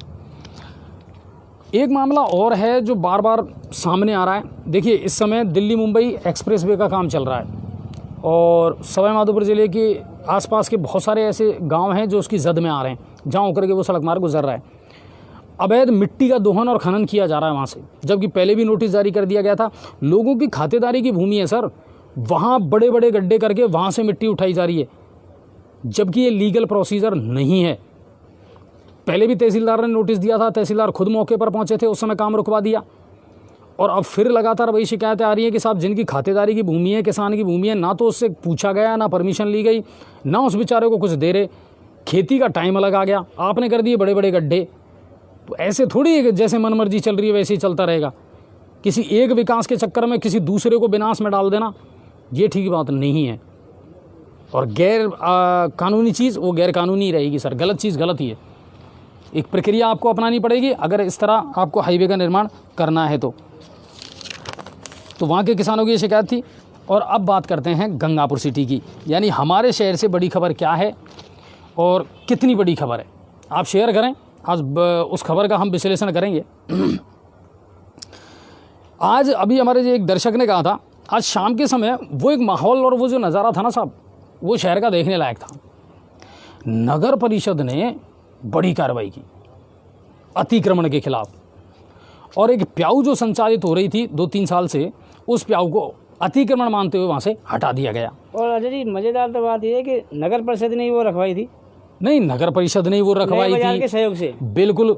एक मामला और है जो बार बार सामने आ रहा है। देखिए, इस समय दिल्ली मुंबई एक्सप्रेसवे का काम चल रहा है और सवाई माधोपुर ज़िले के आसपास के बहुत सारे ऐसे गांव हैं जो उसकी जद में आ रहे हैं, जहां होकर के वो सड़क मार्ग गुजर रहा है। अवैध मिट्टी का दोहन और खनन किया जा रहा है वहाँ से, जबकि पहले भी नोटिस जारी कर दिया गया था। लोगों की खातेदारी की भूमि है सर, वहाँ बड़े बड़े गड्ढे करके वहाँ से मिट्टी उठाई जा रही है, जबकि ये लीगल प्रोसीजर नहीं है। पहले भी तहसीलदार ने नोटिस दिया था, तहसीलदार खुद मौके पर पहुंचे थे, उस समय काम रुकवा दिया। और अब फिर लगातार वही शिकायतें आ रही हैं कि साहब जिनकी खातेदारी की भूमि है, किसान की भूमि है, ना तो उससे पूछा गया, ना परमिशन ली गई, ना उस बेचारे को कुछ दे रहे। खेती का टाइम अलग आ गया, आपने कर दिए बड़े बड़े गड्ढे। तो ऐसे थोड़ी है कि जैसे मनमर्जी चल रही है वैसे ही चलता रहेगा। किसी एक विकास के चक्कर में किसी दूसरे को विनाश में डाल देना, ये ठीक बात नहीं है। और गैर कानूनी चीज़ वो गैर कानूनी रहेगी सर, गलत चीज़ गलत ही है। एक प्रक्रिया आपको अपनानी पड़ेगी अगर इस तरह आपको हाईवे का निर्माण करना है तो वहाँ के किसानों की ये शिकायत थी। और अब बात करते हैं गंगापुर सिटी की, यानी हमारे शहर से बड़ी खबर क्या है और कितनी बड़ी खबर है, आप शेयर करें। आज उस खबर का हम विश्लेषण करेंगे। आज अभी हमारे जो एक दर्शक ने कहा था, आज शाम के समय वो एक माहौल और वो जो नज़ारा था ना साहब, वो शहर का देखने लायक था। नगर परिषद ने बड़ी कार्रवाई की अतिक्रमण के खिलाफ, और एक प्याऊ जो संचालित हो रही थी 2-3 साल से, उस प्याऊ को अतिक्रमण मानते हुए वहाँ से हटा दिया गया। और अजय जी, मज़ेदार तो बात यह है कि नगर परिषद ने वो रखवाई थी। नहीं, नगर परिषद ने वो रखवाई थी के सहयोग से, बिल्कुल।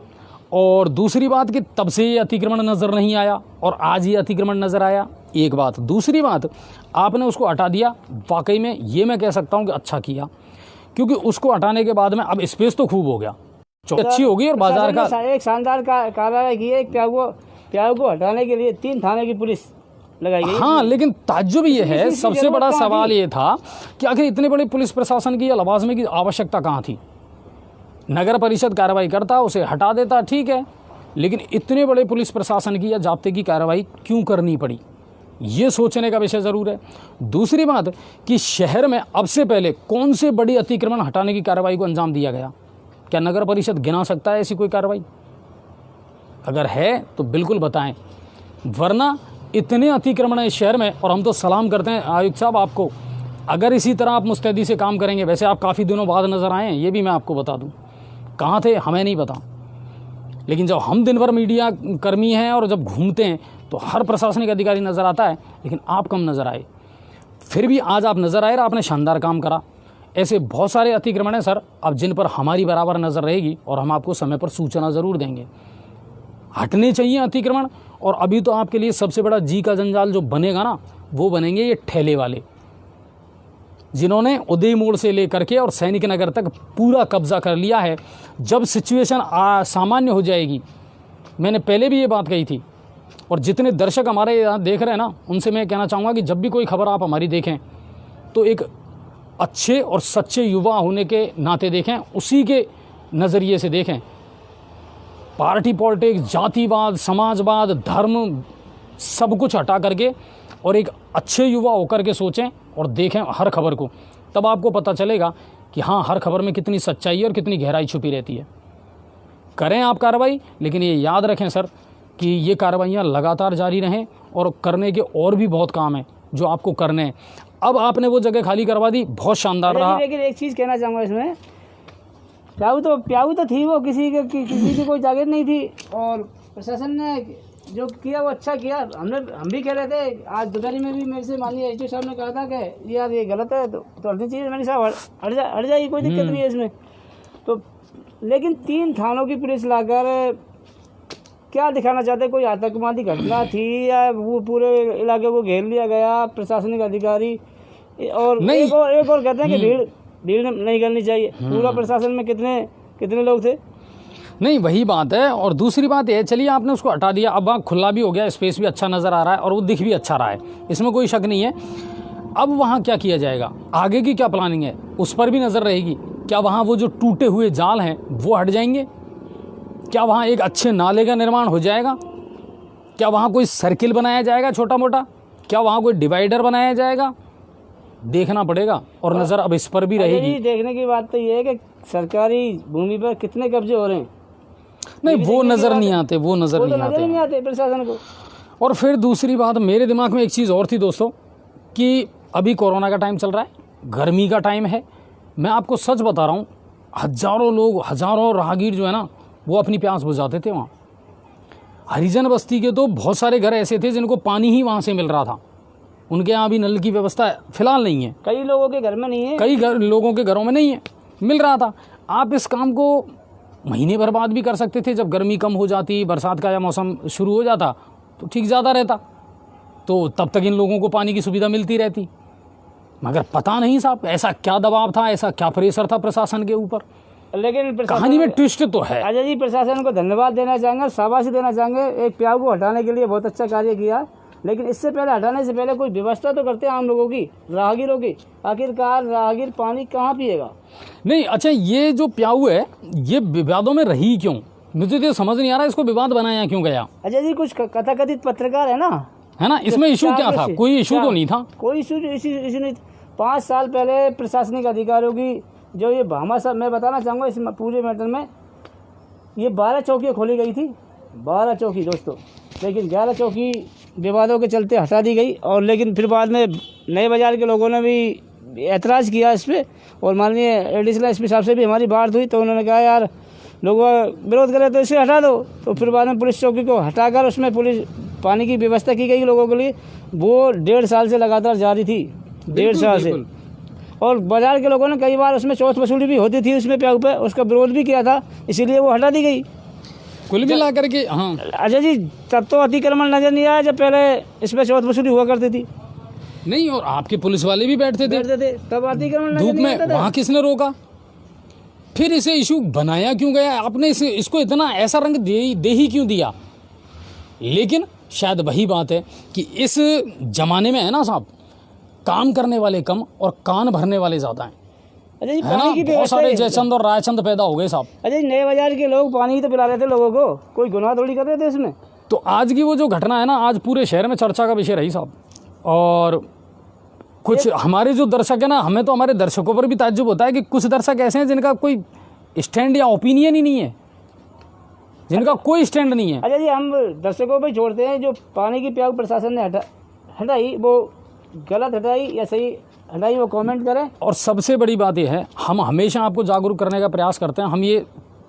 और दूसरी बात कि तब से ये अतिक्रमण नज़र नहीं आया और आज ये अतिक्रमण नज़र आया, एक बात। दूसरी बात, आपने उसको हटा दिया, वाकई में ये मैं कह सकता हूँ कि अच्छा किया, क्योंकि उसको हटाने के बाद में अब स्पेस तो खूब हो गया, अच्छी हो गई। और बाजार का एक शानदार कार्रवाई की है। प्याऊ को हटाने के लिए 3 थाने की पुलिस लगाई गई। हाँ, लेकिन ताज्जुब ये है, सबसे बड़ा सवाल ये था कि आखिर इतने बड़े पुलिस प्रशासन की या लवाजमे की आवश्यकता कहाँ थी। नगर परिषद कार्रवाई करता, उसे हटा देता, ठीक है, लेकिन इतने बड़े पुलिस प्रशासन की या जाब्ते की कार्रवाई क्यों करनी पड़ी, ये सोचने का विषय ज़रूर है। दूसरी बात कि शहर में अब से पहले कौन से बड़ी अतिक्रमण हटाने की कार्रवाई को अंजाम दिया गया, क्या नगर परिषद गिना सकता है ऐसी कोई कार्रवाई? अगर है तो बिल्कुल बताएं, वरना इतने अतिक्रमण है इस शहर में। और हम तो सलाम करते हैं आयुक्त साहब आपको, अगर इसी तरह आप मुस्तैदी से काम करेंगे। वैसे आप काफ़ी दिनों बाद नज़र आए हैं, ये भी मैं आपको बता दूं। कहाँ थे हमें नहीं पता, लेकिन जब हम दिन भर मीडिया कर्मी हैं और जब घूमते हैं तो हर प्रशासनिक अधिकारी नज़र आता है, लेकिन आप कम नज़र आए। फिर भी आज आप नज़र आए और आपने शानदार काम करा। ऐसे बहुत सारे अतिक्रमण हैं सर, अब जिन पर हमारी बराबर नज़र रहेगी और हम आपको समय पर सूचना ज़रूर देंगे। हटने चाहिए अतिक्रमण। और अभी तो आपके लिए सबसे बड़ा जी का जंजाल जो बनेगा ना, वो बनेंगे ये ठेले वाले, जिन्होंने उदय मोड़ से लेकर के और सैनिक नगर तक पूरा कब्जा कर लिया है। जब सिचुएशन सामान्य हो जाएगी, मैंने पहले भी ये बात कही थी, और जितने दर्शक हमारे यहाँ देख रहे हैं ना, उनसे मैं कहना चाहूँगा कि जब भी कोई खबर आप हमारी देखें तो एक अच्छे और सच्चे युवा होने के नाते देखें, उसी के नज़रिए से देखें। पार्टी पॉलिटिक्स, जातिवाद, समाजवाद, धर्म, सब कुछ हटा करके और एक अच्छे युवा होकर के सोचें और देखें हर खबर को, तब आपको पता चलेगा कि हाँ, हर खबर में कितनी सच्चाई और कितनी गहराई छुपी रहती है। करें आप कार्रवाई, लेकिन ये याद रखें सर कि ये कार्रवाइयाँ लगातार जारी रहें, और करने के और भी बहुत काम हैं जो आपको करने हैं। अब आपने वो जगह खाली करवा दी, बहुत शानदार रहा। लेकिन एक चीज़ कहना चाहूँगा इसमें, प्याऊ तो थी, वो किसी की कोई जागीर नहीं थी, और प्रशासन ने जो किया वो अच्छा किया। हम भी कह रहे थे, आज दोपहर में भी मेरे से माननीय एसडीओ साहब ने कहा था कि यार ये गलत है, तो हटनी चाहिए। मैंने साहब हट जाएगी, कोई दिक्कत नहीं है इसमें। तो लेकिन 3 थानों की पुलिस लाकर क्या दिखाना चाहते, कोई आतंकवादी घटना थी या वो पूरे इलाके को घेर लिया गया प्रशासनिक अधिकारी? और एक और कहते हैं कि भीड़ नहीं करनी चाहिए। पूरा प्रशासन में कितने लोग थे? नहीं, वही बात है। और दूसरी बात है, चलिए आपने उसको हटा दिया, अब वहाँ खुला भी हो गया, स्पेस भी अच्छा नज़र आ रहा है और वो दिख भी अच्छा रहा है, इसमें कोई शक नहीं है। अब वहाँ क्या किया जाएगा, आगे की क्या प्लानिंग है, उस पर भी नज़र रहेगी। क्या वहाँ वो जो टूटे हुए जाल हैं वो हट जाएंगे? क्या वहाँ एक अच्छे नाले का निर्माण हो जाएगा? क्या वहाँ कोई सर्किल बनाया जाएगा छोटा मोटा? क्या वहाँ कोई डिवाइडर बनाया जाएगा? देखना पड़ेगा और नज़र अब इस पर भी रहेगी। देखने की बात तो ये है कि सरकारी भूमि पर कितने कब्जे हो रहे हैं, नहीं वो नज़र नहीं आते, वो नज़र नहीं आते प्रशासन को। और फिर दूसरी बात मेरे दिमाग में एक चीज़ और थी दोस्तों कि अभी कोरोना का टाइम चल रहा है, गर्मी का टाइम है। मैं आपको सच बता रहा हूँ, हज़ारों लोग, हज़ारों राहगीर जो है ना, वो अपनी प्यास बुझाते थे वहाँ। हरिजन बस्ती के तो बहुत सारे घर ऐसे थे जिनको पानी ही वहाँ से मिल रहा था। उनके यहाँ भी नल की व्यवस्था फ़िलहाल नहीं है, कई लोगों के घर में नहीं है, कई लोगों के घरों में नहीं है, मिल रहा था। आप इस काम को महीने भर बाद भी कर सकते थे। जब गर्मी कम हो जाती, बरसात का या मौसम शुरू हो जाता तो ठीक ज़्यादा रहता, तो तब तक इन लोगों को पानी की सुविधा मिलती रहती। मगर पता नहीं साहब ऐसा क्या दबाव था, ऐसा क्या प्रेशर था प्रशासन के ऊपर। लेकिन कहानी में ट्विस्ट तो है। अजय जी, प्रशासन को धन्यवाद देना चाहेंगे, शाबाशी देना चाहेंगे। एक प्याऊ को हटाने के लिए बहुत अच्छा कार्य किया, लेकिन इससे पहले, हटाने से पहले कोई व्यवस्था तो करते हैं आम लोगों की, राहगीरों की। आखिरकार राहगीर पानी कहाँ पिएगा? नहीं, अच्छा ये जो प्याऊ है ये विवादों में रही क्यों? मुझे तो समझ नहीं आ रहा इसको विवाद बनाया क्यों गया। अजय जी, कुछ कथाकथित पत्रकार है ना, इसमें इशू क्या था? कोई इशू तो नहीं था, कोई इशू नहीं। 5 साल पहले प्रशासनिक अधिकारियों की जो ये भामा साहब, मैं बताना चाहूँगा इस पूरे मैटर में, ये 12 चौकियाँ खोली गई थी, 12 चौकी दोस्तों, लेकिन 11 चौकी विवादों के चलते हटा दी गई। और लेकिन फिर बाद में नए बाज़ार के लोगों ने भी ऐतराज़ किया इस पर, और माननीय एडिशनल एसपी साहब से भी हमारी बात हुई, तो उन्होंने कहा यार लोग विरोध करें तो इसे हटा दो। तो फिर बाद में पुलिस चौकी को हटाकर उसमें पुलिस पानी की व्यवस्था की गई लोगों के लिए। वो 1.5 साल से लगातार जारी थी, 1.5 साल से। और बाज़ार के लोगों ने कई बार उसमें चौथ वसूली भी होती थी उसमें प्याऊ पे, उसका विरोध भी किया था, इसीलिए वो हटा दी गई। कुल मिला करके हाँ अच्छा जी, तब तो अतिक्रमण नजर नहीं आया जब पहले इसमें चौथ वसूली हुआ करती थी। नहीं, और आपके पुलिस वाले भी बैठते थे तब अतिक्रमण धूप में, वहाँ किसने रोका? फिर इसे इशू बनाया क्यों गया? आपने इसको इतना ऐसा रंग दे ही क्यों दिया? लेकिन शायद वही बात है कि इस जमाने में है ना साहब, काम करने वाले कम और कान भरने वाले ज़्यादा हैं, है ना। बहुत सारे जयचंद और रायचंद पैदा हो गए साहब। अजय, नए बाजार के लोग पानी ही तो पिला रहे थे लोगों को, कोई गुनाह थोड़ी कर रहे थे इसमें। तो आज की वो जो घटना है ना, आज पूरे शहर में चर्चा का विषय रही साहब। और कुछ हमारे जो दर्शक है ना, हमें तो हमारे दर्शकों पर भी ताज्जुब होता है कि कुछ दर्शक ऐसे हैं जिनका कोई स्टैंड या ओपिनियन ही नहीं है, जिनका कोई स्टैंड नहीं है। अच्छा जी, हम दर्शकों पर छोड़ते हैं, जो पानी की प्याऊ प्रशासन ने हटाई वो गलत हटाई या सही हटाई, वो कमेंट करें। और सबसे बड़ी बात यह है, हम हमेशा आपको जागरूक करने का प्रयास करते हैं, हम ये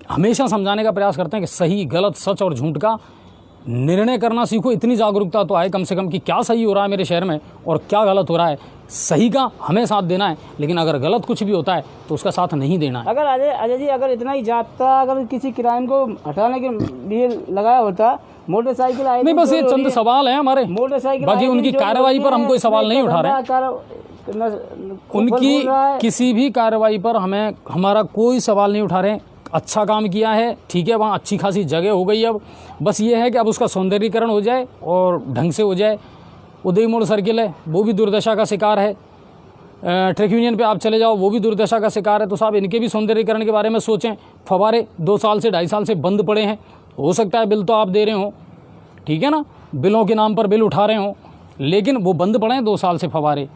हमेशा समझाने का प्रयास करते हैं कि सही गलत, सच और झूठ का निर्णय करना सीखो। इतनी जागरूकता तो आए कम से कम कि क्या सही हो रहा है मेरे शहर में और क्या गलत हो रहा है। सही का हमें साथ देना है, लेकिन अगर गलत कुछ भी होता है तो उसका साथ नहीं देना है। अगर अजय जी, अगर इतना ही जाता, अगर किसी क्राइम को हटाने के लिए लगाया होता, मोटरसाइकिल आए नहीं, बस ये चंद सवाल हैं हमारे, मोटरसाइकिल, बाकी उनकी कार्रवाई पर हम कोई सवाल नहीं उठा रहे हैं। उनकी किसी भी कार्रवाई पर हमें हमारा कोई सवाल नहीं उठा रहे हैं। अच्छा काम किया है, ठीक है, वहाँ अच्छी खासी जगह हो गई। अब बस ये है कि अब उसका सौंदर्यीकरण हो जाए और ढंग से हो जाए। उदय मोड़ सर्किल है, वो भी दुर्दशा का शिकार है। ट्रक यूनियन पे आप चले जाओ, वो भी दुर्दशा का शिकार है। तो साहब इनके भी सौंदर्यीकरण के बारे में सोचें। फव्वारे 2 साल से 2.5 साल से बंद पड़े हैं, हो सकता है बिल तो आप दे रहे हो, ठीक है ना, बिलों के नाम पर बिल उठा रहे हो, लेकिन वो बंद पड़े हैं 2 साल से फव्वारे।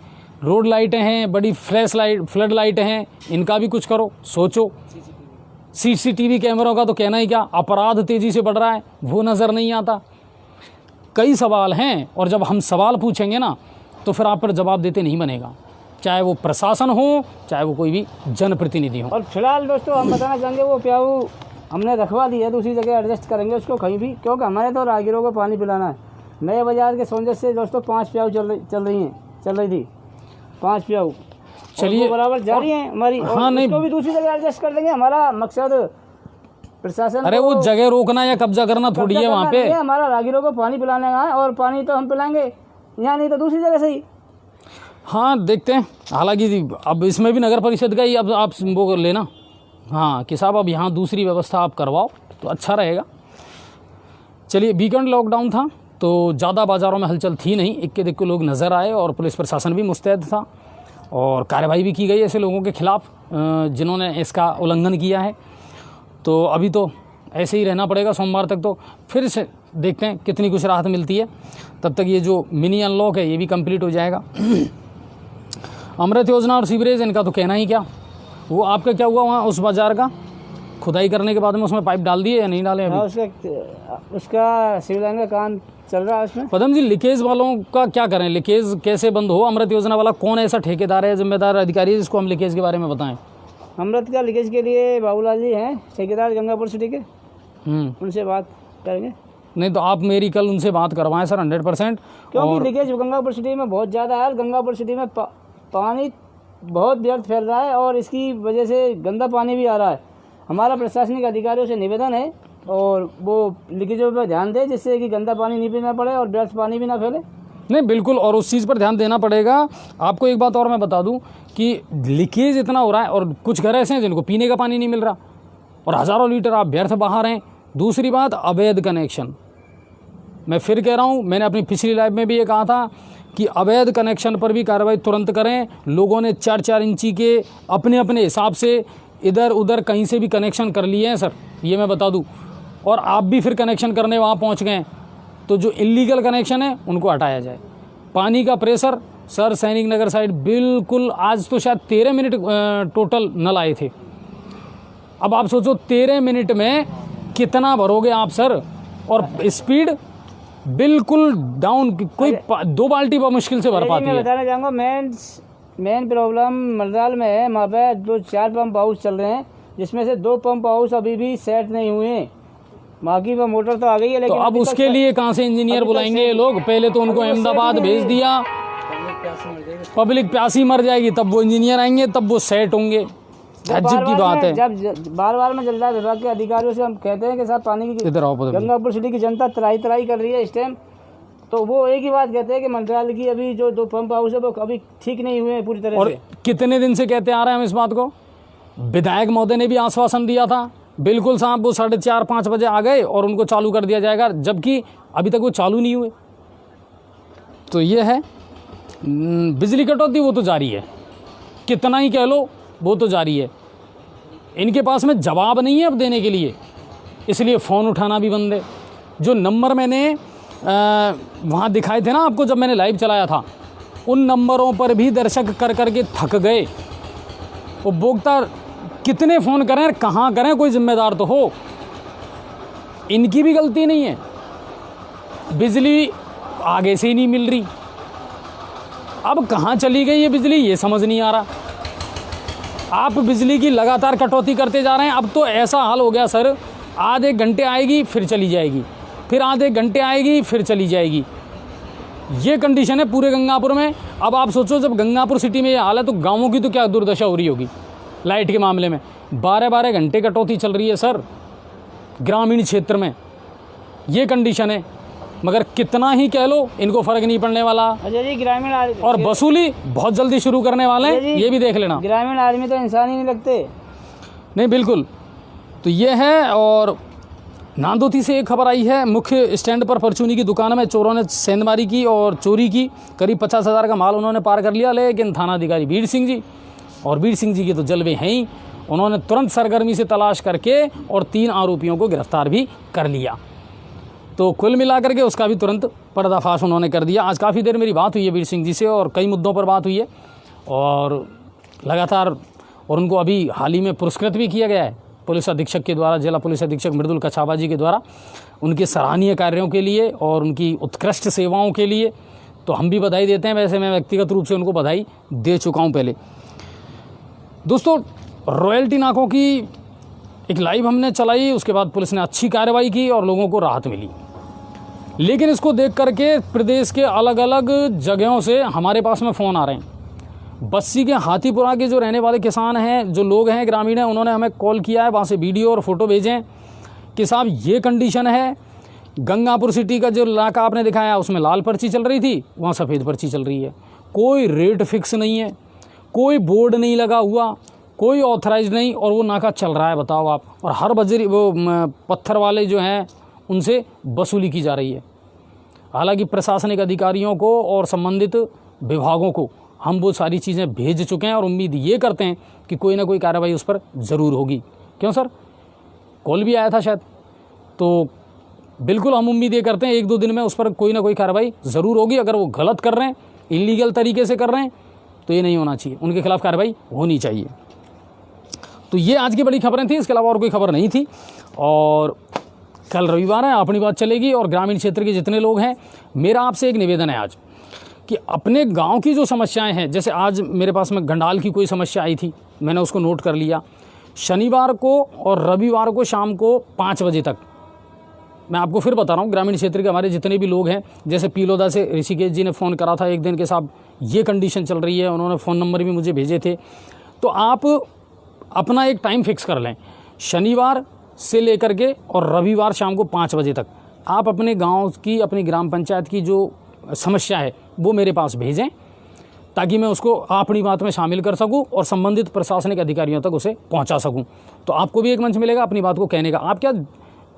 रोड लाइटें हैं, बड़ी फ्लड लाइटें हैं, इनका भी कुछ करो, सोचो। CCTV कैमरों का तो कहना ही क्या, अपराध तेज़ी से बढ़ रहा है, वो नज़र नहीं आता। कई सवाल हैं, और जब हम सवाल पूछेंगे ना तो फिर आप पर जवाब देते नहीं बनेगा, चाहे वो प्रशासन हो, चाहे वो कोई भी जनप्रतिनिधि हो। और फिलहाल दोस्तों हम बताना चाहेंगे, वो प्याऊ हमने रखवा दी है, दूसरी जगह एडजस्ट करेंगे उसको कहीं भी, क्योंकि हमारे तो राहगीरों को पानी पिलाना है। नए बाजार के सौंदर्य से दोस्तों 5 प्याऊ चल रही थी 5 प्याऊ, चलिए बराबर जारी है हमारी। हाँ, नहीं उसको भी दूसरी जगह एडजस्ट कर देंगे। हमारा मकसद प्रशासन, अरे वो जगह रोकना या कब्जा करना थोड़ी है वहाँ पे। हमारा राहगीरों को पानी पिलाने का है, और पानी तो हम पिलाएंगे यहाँ, नहीं तो दूसरी जगह सही। हाँ, देखते हैं। हालांकि अब इसमें भी नगर परिषद का ही अब आप वो कर लेना, हाँ कि साहब अब यहाँ दूसरी व्यवस्था आप करवाओ तो अच्छा रहेगा। चलिए, वीकेंड लॉकडाउन था तो ज़्यादा बाज़ारों में हलचल थी नहीं, इक्के दिक्के लोग नज़र आए और पुलिस प्रशासन भी मुस्तैद था और कार्रवाई भी की गई ऐसे लोगों के खिलाफ़ जिन्होंने इसका उल्लंघन किया है। तो अभी तो ऐसे ही रहना पड़ेगा, सोमवार तक तो फिर से देखते हैं कितनी कुछ राहत मिलती है। तब तक ये जो मिनी अनलॉक है ये भी कंप्लीट हो जाएगा। अमृत योजना और सीवरेज, इनका तो कहना ही क्या। वो आपका क्या हुआ वहाँ उस बाज़ार का, खुदाई करने के बाद में उसमें पाइप डाल दिए या नहीं डाले अभी? हाँ, उसका सिविल लाइन का काम चल रहा है उसमें। पदम जी, लीकेज वालों का क्या करें, लीकेज कैसे बंद हो? अमृत योजना वाला कौन ऐसा ठेकेदार है, जिम्मेदार अधिकारी है जिसको हम लीकेज के बारे में बताएं? अमृत का लीकेज के लिए बाबूलाल जी हैं, ठेकेदार गंगापुर सिटी के, उनसे बात करेंगे। नहीं तो आप मेरी कल उनसे बात करवाएं सर 100%। क्योंकि लीकेज गंगापुर सिटी में बहुत ज़्यादा है। गंगापुर सिटी में पानी बहुत व्यर्थ फैल रहा है और इसकी वजह से गंदा पानी भी आ रहा है। हमारा प्रशासनिक अधिकारियों से निवेदन है और वो लीकेजों पर ध्यान दें, जिससे कि गंदा पानी नहीं पीना पड़े और व्यर्थ पानी भी ना फैले। नहीं बिल्कुल, और उस चीज़ पर ध्यान देना पड़ेगा। आपको एक बात और मैं बता दूं कि लीकेज इतना हो रहा है और कुछ घर ऐसे हैं जिनको पीने का पानी नहीं मिल रहा और हज़ारों लीटर आप व्यर्थ बहा रहे हैं। दूसरी बात, अवैध कनेक्शन। मैं फिर कह रहा हूं, मैंने अपनी पिछली लाइव में भी ये कहा था कि अवैध कनेक्शन पर भी कार्रवाई तुरंत करें। लोगों ने 4-4 इंची के अपने अपने हिसाब से इधर उधर कहीं से भी कनेक्शन कर लिए हैं सर, ये मैं बता दूं। और आप भी फिर कनेक्शन करने वहाँ पहुँच गए, तो जो इलीगल कनेक्शन है उनको हटाया जाए। पानी का प्रेशर सर सैनिक नगर साइड बिल्कुल, आज तो शायद 13 मिनट टोटल नल आए थे। अब आप सोचो 13 मिनट में कितना भरोगे आप सर, और स्पीड बिल्कुल डाउन, कोई 2 बाल्टी बहुत मुश्किल से भर पाती मैं है। बताना चाहूँगा मेन प्रॉब्लम मलदाल में है। वहाँ पे 2-4 पंप हाउस चल रहे हैं, जिसमें से 2 पंप हाउस अभी भी सेट नहीं हुए हैं। बाकी वो मोटर तो आ गई है, लेकिन तो अब उसके लिए कहाँ से इंजीनियर बुलाएंगे ये लोग? पहले तो उनको अहमदाबाद भेज दिया, पब्लिक प्यासी मर जाएगी, तब वो इंजीनियर आएंगे, तब वो सेट होंगे। अजीब की बात है। जब बार में जलदार विभाग के अधिकारियों से हम कहते हैं कि साहब पानी की, इधर आओ, गंगापुर सिटी की जनता त्राही कर रही है इस टाइम, तो वो एक ही बात कहते हैं कि मंत्रालय की अभी जो 2 पंप हाउस है वो अभी ठीक नहीं हुए हैं पूरी तरह और से। कितने दिन से कहते आ रहे हैं हम इस बात को? विधायक महोदय ने भी आश्वासन दिया था, बिल्कुल साहब वो 4:30-5 बजे आ गए और उनको चालू कर दिया जाएगा, जबकि अभी तक वो चालू नहीं हुए। तो ये है, बिजली कटौती वो तो जारी है, कितना ही कह लो वो तो जारी है। इनके पास में जवाब नहीं है अब देने के लिए, इसलिए फ़ोन उठाना भी बंद है। जो नंबर मैंने वहाँ दिखाए थे ना आपको जब मैंने लाइव चलाया था, उन नंबरों पर भी दर्शक कर के थक गए। उपभोक्ता कितने फ़ोन करें, कहाँ करें, कोई जिम्मेदार तो हो। इनकी भी गलती नहीं है, बिजली आगे से ही नहीं मिल रही, अब कहाँ चली गई ये बिजली ये समझ नहीं आ रहा। आप बिजली की लगातार कटौती करते जा रहे हैं। अब तो ऐसा हाल हो गया सर, आधे घंटे आएगी फिर चली जाएगी, फिर आधे घंटे आएगी फिर चली जाएगी, ये कंडीशन है पूरे गंगापुर में। अब आप सोचो जब गंगापुर सिटी में ये हाल है तो गाँवों की तो क्या दुर्दशा हो रही होगी। लाइट के मामले में 12-12 घंटे कटौती चल रही है सर ग्रामीण क्षेत्र में, ये कंडीशन है। मगर कितना ही कह लो इनको फ़र्क नहीं पड़ने वाला। अच्छा जी, ग्रामीण और वसूली बहुत जल्दी शुरू करने वाले हैं, ये भी देख लेना। ग्रामीण आदमी तो इंसान ही नहीं लगते। नहीं बिल्कुल, तो ये है। और नांदोती से एक खबर आई है, मुख्य स्टैंड पर परचूनी की दुकान में चोरों ने सेंधमारी की और चोरी की। करीब 50,000 का माल उन्होंने पार कर लिया, लेकिन थानाधिकारी वीर सिंह जी, और वीर सिंह जी के तो जलवे हैं ही, उन्होंने तुरंत सरगर्मी से तलाश करके और 3 आरोपियों को गिरफ्तार भी कर लिया। तो कुल मिलाकर के उसका भी तुरंत पर्दाफाश उन्होंने कर दिया। आज काफ़ी देर मेरी बात हुई है वीर सिंह जी से और कई मुद्दों पर बात हुई है और लगातार, और उनको अभी हाल ही में पुरस्कृत भी किया गया है पुलिस अधीक्षक के द्वारा, जिला पुलिस अधीक्षक मृदुल कछावा जी के द्वारा, उनके सराहनीय कार्यों के लिए और उनकी उत्कृष्ट सेवाओं के लिए। तो हम भी बधाई देते हैं, वैसे मैं व्यक्तिगत रूप से उनको बधाई दे चुका हूँ पहले। दोस्तों, रॉयल्टी नाकों की एक लाइव हमने चलाई, उसके बाद पुलिस ने अच्छी कार्रवाई की और लोगों को राहत मिली। लेकिन इसको देख करके प्रदेश के अलग अलग जगहों से हमारे पास में फ़ोन आ रहे हैं। बस्सी के हाथीपुरा के जो रहने वाले किसान हैं, जो लोग हैं, ग्रामीण हैं, उन्होंने हमें कॉल किया है, वहाँ से वीडियो और फोटो भेजें कि साहब ये कंडीशन है। गंगापुर सिटी का जो इलाका आपने दिखाया उसमें लाल पर्ची चल रही थी, वहाँ सफ़ेद पर्ची चल रही है। कोई रेट फिक्स नहीं है, कोई बोर्ड नहीं लगा हुआ, कोई ऑथराइज नहीं, और वो नाका चल रहा है, बताओ आप। और हर बजरी वो पत्थर वाले जो हैं उनसे वसूली की जा रही है। हालांकि प्रशासनिक अधिकारियों को और संबंधित विभागों को हम वो सारी चीज़ें भेज चुके हैं और उम्मीद ये करते हैं कि कोई ना कोई कार्रवाई उस पर ज़रूर होगी। क्यों सर, कॉल भी आया था शायद, तो बिल्कुल हम उम्मीद ये करते हैं 1-2 दिन में उस पर कोई ना कोई कार्रवाई ज़रूर होगी। अगर वो गलत कर रहे हैं, इलीगल तरीके से कर रहे हैं, तो ये नहीं होना चाहिए, उनके खिलाफ़ कार्रवाई होनी चाहिए। तो ये आज की बड़ी खबरें थी, इसके अलावा और कोई खबर नहीं थी। और कल रविवार है, अपनी बात चलेगी। और ग्रामीण क्षेत्र के जितने लोग हैं, मेरा आपसे एक निवेदन है आज कि अपने गांव की जो समस्याएं हैं, जैसे आज मेरे पास में गंडाल की कोई समस्या आई थी, मैंने उसको नोट कर लिया। शनिवार को और रविवार को शाम को 5 बजे तक, मैं आपको फिर बता रहा हूँ, ग्रामीण क्षेत्र के हमारे जितने भी लोग हैं, जैसे पीलोदा से ऋषिकेश जी ने फ़ोन करा था एक दिन के साहब ये कंडीशन चल रही है, उन्होंने फ़ोन नंबर भी मुझे भेजे थे। तो आप अपना एक टाइम फिक्स कर लें, शनिवार से लेकर के और रविवार शाम को 5 बजे तक आप अपने गांव की, अपनी ग्राम पंचायत की जो समस्या है वो मेरे पास भेजें, ताकि मैं उसको अपनी बात में शामिल कर सकूं और संबंधित प्रशासनिक अधिकारियों तक उसे पहुंचा सकूं। तो आपको भी एक मंच मिलेगा अपनी बात को कहने का। आप क्या,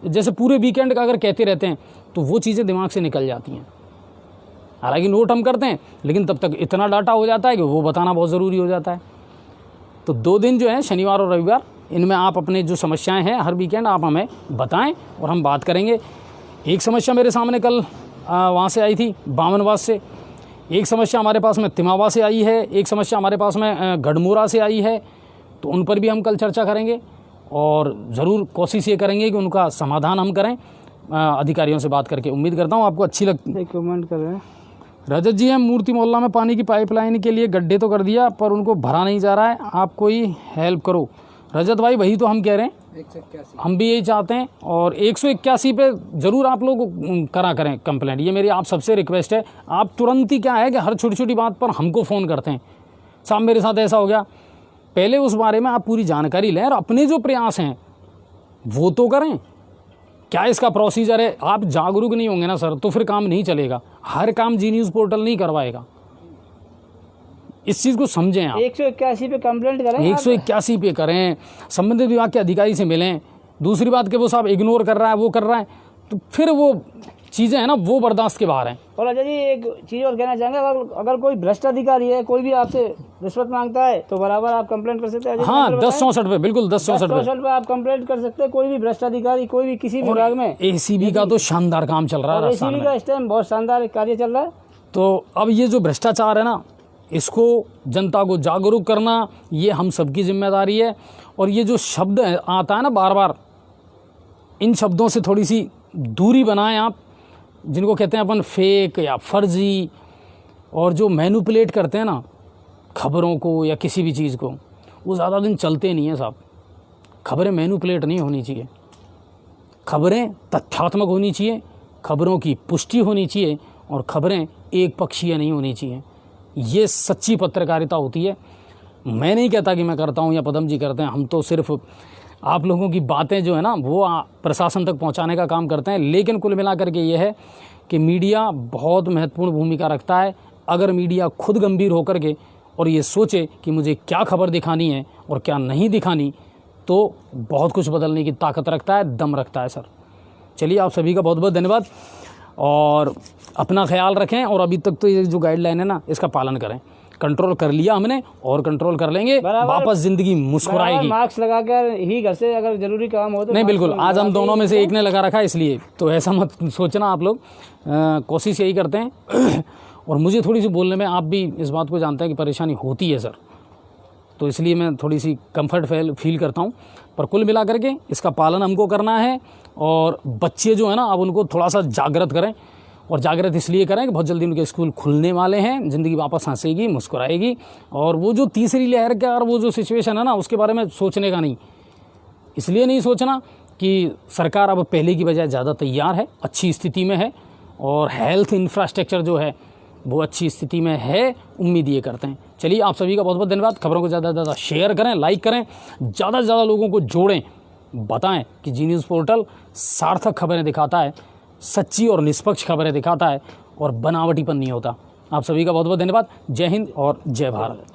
जैसे पूरे वीकेंड का अगर कहते रहते हैं तो वो चीज़ें दिमाग से निकल जाती हैं। हालांकि नोट हम करते हैं, लेकिन तब तक इतना डाटा हो जाता है कि वो बताना बहुत ज़रूरी हो जाता है। तो 2 दिन जो है, शनिवार और रविवार, इनमें आप अपने जो समस्याएं हैं हर वीकेंड आप हमें बताएं और हम बात करेंगे। एक समस्या मेरे सामने कल वहाँ से आई थी, बामनवास से। एक समस्या हमारे पास में तिमावा से आई है। एक समस्या हमारे पास में गढ़मुरा से आई है। तो उन पर भी हम कल चर्चा करेंगे और ज़रूर कोशिश ये करेंगे कि उनका समाधान हम करें अधिकारियों से बात करके। उम्मीद करता हूँ आपको अच्छी लगती है। कमेंट कर रहे हैं रजत जी, हम मूर्ति मोहल्ला में पानी की पाइपलाइन के लिए गड्ढे तो कर दिया, पर उनको भरा नहीं जा रहा है, आप कोई हेल्प करो। रजत भाई, वही तो हम कह रहे हैं, 181 हम भी यही चाहते हैं। और 181 पे ज़रूर आप लोग करा करें कंप्लेंट, ये मेरी आप सबसे रिक्वेस्ट है। आप तुरंत ही क्या है कि हर छोटी छोटी बात पर हमको फ़ोन करते हैं, साहब मेरे साथ ऐसा हो गया। पहले उस बारे में आप पूरी जानकारी लें और अपने जो प्रयास हैं वो तो करें। क्या इसका प्रोसीजर है? आप जागरूक नहीं होंगे ना सर, तो फिर काम नहीं चलेगा। हर काम जी न्यूज़ पोर्टल नहीं करवाएगा, इस चीज़ को समझें आप। 181 पे कंप्लेंट करें, 181 पे करें, संबंधित विभाग के अधिकारी से मिलें। दूसरी बात कि वो साहब इग्नोर कर रहा है, वो कर रहा है, तो फिर वो चीज़ें हैं ना, वो बर्दाश्त के बाहर हैं। और अजय जी, एक चीज़ और कहना चाहेंगे, अगर कोई भ्रष्ट अधिकारी है, कोई भी आपसे रिश्वत मांगता है, तो बराबर आप कंप्लेंट कर सकते हैं। हाँ, 1064 पे, बिल्कुल 1064 पे आप कंप्लेंट कर सकते हैं। कोई भी भ्रष्ट अधिकारी, कोई भी किसी भी विभाग में। एसीबी का तो शानदार काम चल रहा है, एसीबी का इस टाइम बहुत शानदार कार्य चल रहा है। तो अब ये जो भ्रष्टाचार है ना, इसको जनता को जागरूक करना, ये हम सबकी जिम्मेदारी है। और ये जो शब्द आता है ना बार बार, इन शब्दों से थोड़ी सी दूरी बनाएं आप, जिनको कहते हैं अपन फेक या फर्जी, और जो मैनिपुलेट करते हैं ना खबरों को या किसी भी चीज़ को, वो ज़्यादा दिन चलते नहीं हैं साहब। खबरें मैनिपुलेट नहीं होनी चाहिए, खबरें तथ्यात्मक होनी चाहिए, खबरों की पुष्टि होनी चाहिए, और खबरें एक पक्षीय नहीं होनी चाहिए। ये सच्ची पत्रकारिता होती है। मैं नहीं कहता कि मैं करता हूँ या पदम जी करते हैं, हम तो सिर्फ आप लोगों की बातें जो है ना वो प्रशासन तक पहुँचाने का काम करते हैं। लेकिन कुल मिलाकर के ये है कि मीडिया बहुत महत्वपूर्ण भूमिका रखता है। अगर मीडिया खुद गंभीर होकर के और ये सोचे कि मुझे क्या खबर दिखानी है और क्या नहीं दिखानी, तो बहुत कुछ बदलने की ताकत रखता है, दम रखता है सर। चलिए, आप सभी का बहुत बहुत धन्यवाद और अपना ख्याल रखें। और अभी तक तो ये जो गाइडलाइन है ना, इसका पालन करें। कंट्रोल कर लिया हमने और कंट्रोल कर लेंगे, वापस जिंदगी मुस्कुराएगी। मास्क लगाकर ही घर से अगर जरूरी काम हो तो नहीं, बिल्कुल। आज हम दोनों में से एक ने लगा रखा है, इसलिए तो ऐसा मत सोचना आप लोग। कोशिश यही करते हैं। और मुझे थोड़ी सी बोलने में, आप भी इस बात को जानते हैं कि परेशानी होती है सर, तो इसलिए मैं थोड़ी सी कंफर्ट फील करता हूँ। पर कुल मिला करके इसका पालन हमको करना है। और बच्चे जो है ना, अब उनको थोड़ा सा जागृत करें, और जागृत इसलिए करें कि बहुत जल्दी उनके स्कूल खुलने वाले हैं, ज़िंदगी वापस हंसेगी, मुस्कुराएगी। और वो जो तीसरी लहर का और वो जो सिचुएशन है ना, उसके बारे में सोचने का नहीं। इसलिए नहीं सोचना कि सरकार अब पहले की बजाय ज़्यादा तैयार है, अच्छी स्थिति में है, और हेल्थ इंफ्रास्ट्रक्चर जो है वो अच्छी स्थिति में है, उम्मीद ये करते हैं। चलिए, आप सभी का बहुत बहुत धन्यवाद। खबरों को ज़्यादा से ज़्यादा शेयर करें, लाइक करें, ज़्यादा से ज़्यादा लोगों को जोड़ें, बताएं कि जी न्यूज़ पोर्टल सार्थक खबरें दिखाता है, सच्ची और निष्पक्ष खबरें दिखाता है, और बनावटीपन नहीं होता। आप सभी का बहुत बहुत धन्यवाद। जय हिंद और जय भारत।